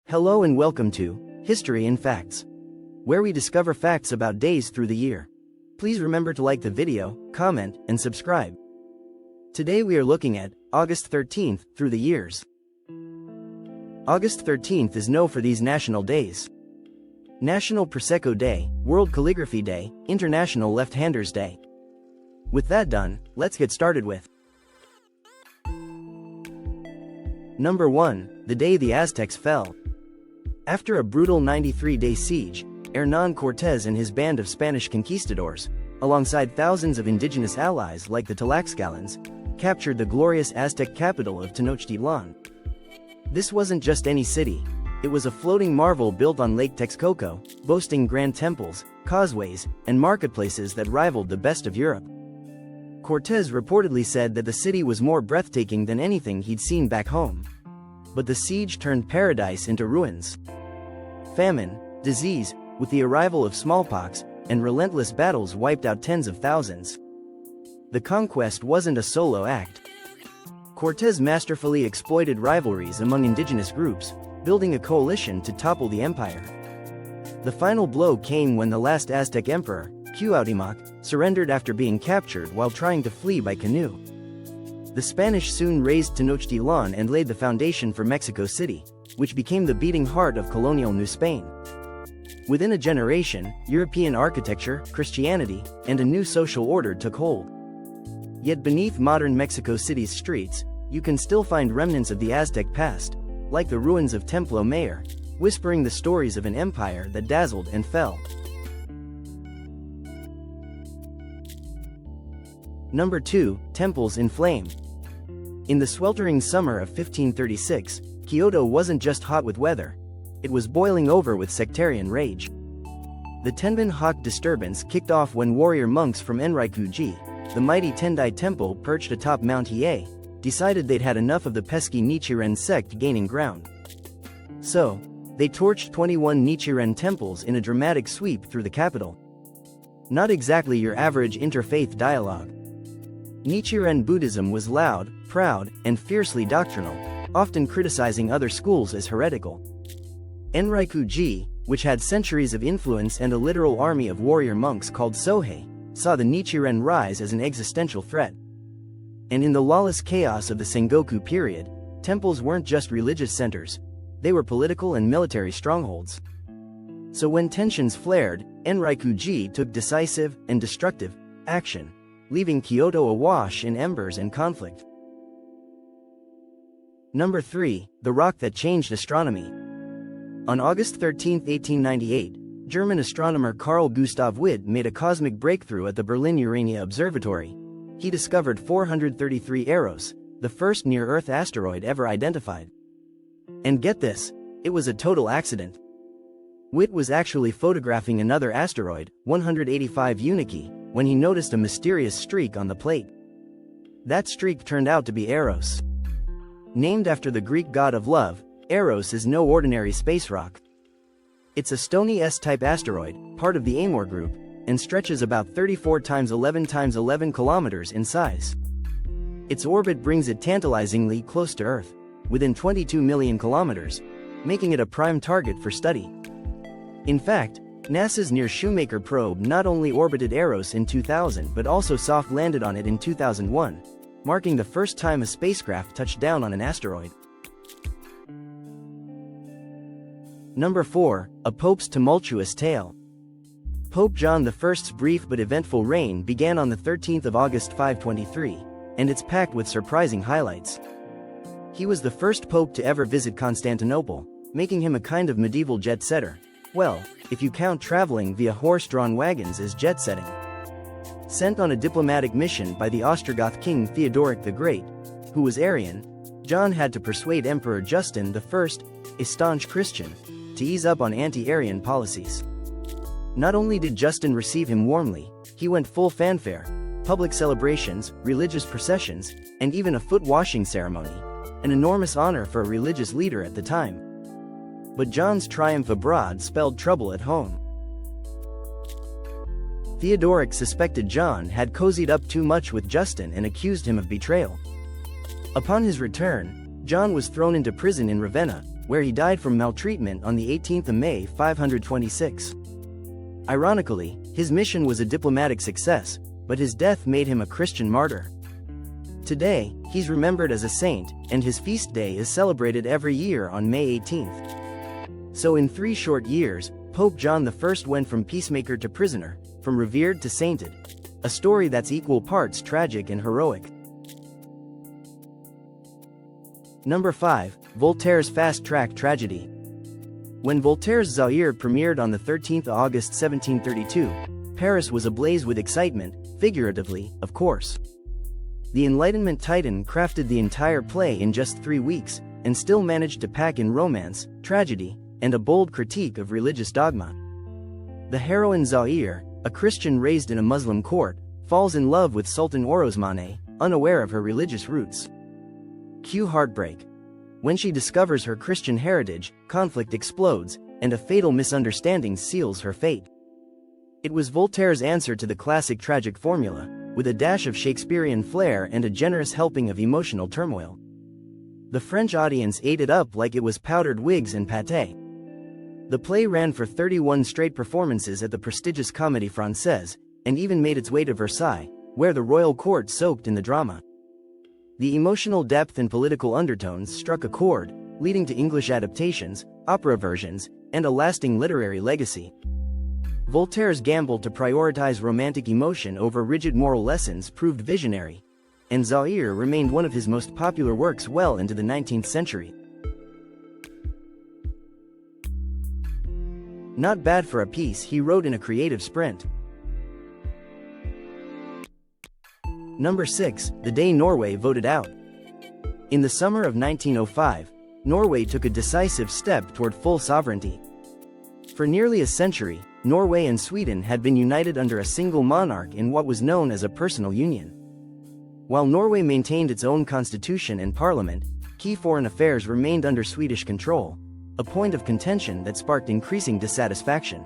Hello and welcome to History and Facts, where we discover facts about days through the year. Please remember to like the video, comment, and subscribe. Today we are looking at August 13th through the years. August 13th is known for these national days: National Prosecco Day, World Calligraphy Day, International Left-Handers Day. With that done, let's get started with Number 1, the day the Aztecs fell. After a brutal 93-day siege, Hernán Cortés and his band of Spanish conquistadors, alongside thousands of indigenous allies like the Tlaxcalans, captured the glorious Aztec capital of Tenochtitlan. This wasn't just any city, it was a floating marvel built on Lake Texcoco, boasting grand temples, causeways, and marketplaces that rivaled the best of Europe. Cortés reportedly said that the city was more breathtaking than anything he'd seen back home. But the siege turned paradise into ruins. Famine, disease, with the arrival of smallpox, and relentless battles wiped out tens of thousands. The conquest wasn't a solo act. Cortés masterfully exploited rivalries among indigenous groups, building a coalition to topple the empire. The final blow came when the last Aztec emperor, Cuauhtémoc, surrendered after being captured while trying to flee by canoe. The Spanish soon razed Tenochtitlan and laid the foundation for Mexico City, which became the beating heart of colonial New Spain. Within a generation, European architecture, Christianity, and a new social order took hold. Yet beneath modern Mexico City's streets, you can still find remnants of the Aztec past, like the ruins of Templo Mayor, whispering the stories of an empire that dazzled and fell. Number 2, temples in flame. In the sweltering summer of 1536, Kyoto wasn't just hot with weather, it was boiling over with sectarian rage. The Tenbun Hokke Disturbance kicked off when warrior monks from Enryaku-ji, the mighty Tendai temple perched atop Mount Hiei, decided they'd had enough of the pesky Nichiren sect gaining ground. So, they torched 21 Nichiren temples in a dramatic sweep through the capital. Not exactly your average interfaith dialogue. Nichiren Buddhism was loud, proud, and fiercely doctrinal, often criticizing other schools as heretical. Enryaku-ji, which had centuries of influence and a literal army of warrior monks called Sohei, saw the Nichiren rise as an existential threat. And in the lawless chaos of the Sengoku period, temples weren't just religious centers, they were political and military strongholds. So when tensions flared, Enryaku-ji took decisive and destructive action, leaving Kyoto awash in embers and conflict. Number 3, the rock that changed astronomy. On August 13, 1898, German astronomer Carl Gustav Witt made a cosmic breakthrough at the Berlin Urania Observatory. He discovered 433 Eros, the first near-Earth asteroid ever identified. And get this, it was a total accident. Witt was actually photographing another asteroid, 185 Eunike, when he noticed a mysterious streak on the plate. That streak turned out to be Eros. Named after the Greek god of love, Eros is no ordinary space rock. It's a stony S-type asteroid, part of the Amor group, and stretches about 34 times 11 times 11 kilometers in size. Its orbit brings it tantalizingly close to Earth, within 22 million kilometers, making it a prime target for study. In fact, NASA's Near Shoemaker probe not only orbited Eros in 2000 but also soft-landed on it in 2001, marking the first time a spacecraft touched down on an asteroid. Number 4, a Pope's tumultuous tale. Pope John I's brief but eventful reign began on the 13th of August 523, and it's packed with surprising highlights. He was the first pope to ever visit Constantinople, making him a kind of medieval jet-setter. Well, if you count traveling via horse-drawn wagons as jet-setting. Sent on a diplomatic mission by the Ostrogoth king Theodoric the Great, who was Arian, John had to persuade Emperor Justin I, a staunch Christian, to ease up on anti-Arian policies. Not only did Justin receive him warmly, he went full fanfare, public celebrations, religious processions, and even a foot-washing ceremony, an enormous honor for a religious leader at the time. But John's triumph abroad spelled trouble at home. Theodoric suspected John had cozied up too much with Justin and accused him of betrayal. Upon his return, John was thrown into prison in Ravenna, where he died from maltreatment on the 18th of May 526. Ironically, his mission was a diplomatic success, but his death made him a Christian martyr. Today, he's remembered as a saint, and his feast day is celebrated every year on May 18th. So in 3 short years, Pope John I went from peacemaker to prisoner, from revered to sainted. A story that's equal parts tragic and heroic. Number 5. Voltaire's Fasttrack tragedy. When Voltaire's Zaire premiered on the 13th of August 1732, Paris was ablaze with excitement, figuratively, of course. The Enlightenment titan crafted the entire play in just 3 weeks, and still managed to pack in romance, tragedy, and a bold critique of religious dogma. The heroine Zaire, a Christian raised in a Muslim court, falls in love with Sultan Orosmane, unaware of her religious roots. Cue heartbreak. When she discovers her Christian heritage, conflict explodes, and a fatal misunderstanding seals her fate. It was Voltaire's answer to the classic tragic formula, with a dash of Shakespearean flair and a generous helping of emotional turmoil. The French audience ate it up like it was powdered wigs and pâté. The play ran for 31 straight performances at the prestigious Comédie Française, and even made its way to Versailles, where the royal court soaked in the drama. The emotional depth and political undertones struck a chord, leading to English adaptations, opera versions, and a lasting literary legacy. Voltaire's gamble to prioritize romantic emotion over rigid moral lessons proved visionary, and Zaire remained one of his most popular works well into the 19th century. Not bad for a piece he wrote in a creative sprint. Number 6. The day Norway voted out. In the summer of 1905, Norway took a decisive step toward full sovereignty. For nearly a century, Norway and Sweden had been united under a single monarch in what was known as a personal union. While Norway maintained its own constitution and parliament, key foreign affairs remained under Swedish control, a point of contention that sparked increasing dissatisfaction.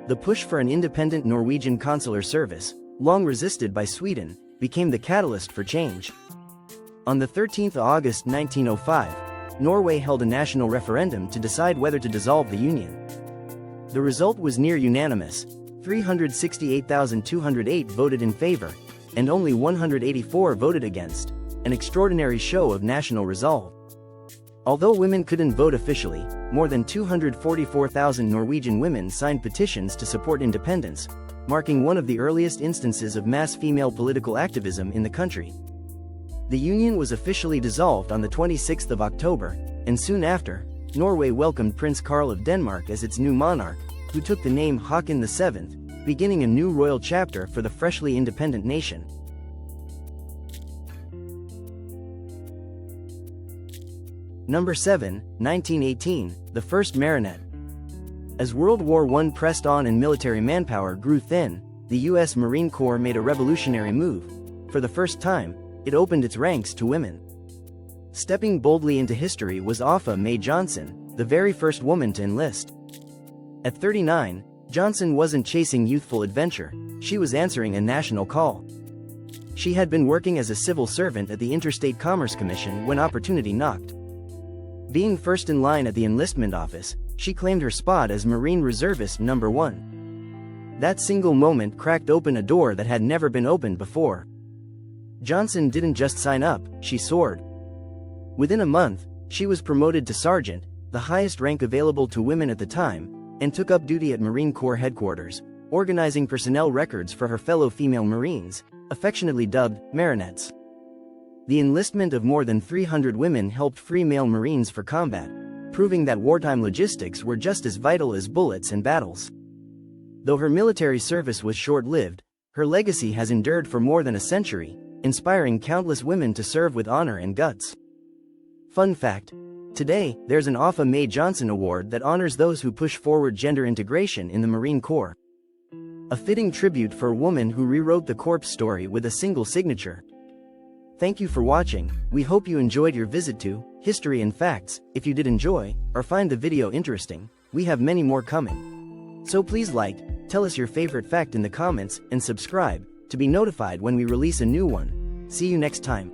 The push for an independent Norwegian consular service, long resisted by Sweden, became the catalyst for change. On the 13th of August 1905, Norway held a national referendum to decide whether to dissolve the union. The result was near unanimous. 368,208 voted in favor, and only 184 voted against, an extraordinary show of national resolve. Although women couldn't vote officially, more than 244,000 Norwegian women signed petitions to support independence, marking one of the earliest instances of mass female political activism in the country. The union was officially dissolved on the 26th of October, and soon after, Norway welcomed Prince Karl of Denmark as its new monarch, who took the name Håkon VII, beginning a new royal chapter for the freshly independent nation. Number 7, 1918, the First Marinette. As World War I pressed on and military manpower grew thin, the U.S. Marine Corps made a revolutionary move. For the first time, it opened its ranks to women. Stepping boldly into history was Offa May Johnson, the very first woman to enlist. At 39, Johnson wasn't chasing youthful adventure, she was answering a national call. She had been working as a civil servant at the Interstate Commerce Commission when opportunity knocked. Being first in line at the enlistment office, she claimed her spot as Marine Reservist number 1. That single moment cracked open a door that had never been opened before. Johnson didn't just sign up, she soared. Within a month, she was promoted to sergeant, the highest rank available to women at the time, and took up duty at Marine Corps headquarters, organizing personnel records for her fellow female Marines, affectionately dubbed Marinettes. The enlistment of more than 300 women helped free male Marines for combat, proving that wartime logistics were just as vital as bullets and battles. Though her military service was short-lived, her legacy has endured for more than a century, inspiring countless women to serve with honor and guts. Fun fact: today, there's an Offa May Johnson Award that honors those who push forward gender integration in the Marine Corps. A fitting tribute for a woman who rewrote the Corps story with a single signature. Thank you for watching. We hope you enjoyed your visit to History and Facts. If you did enjoy, or find the video interesting, we have many more coming. So please like, tell us your favorite fact in the comments, and subscribe, to be notified when we release a new one. See you next time.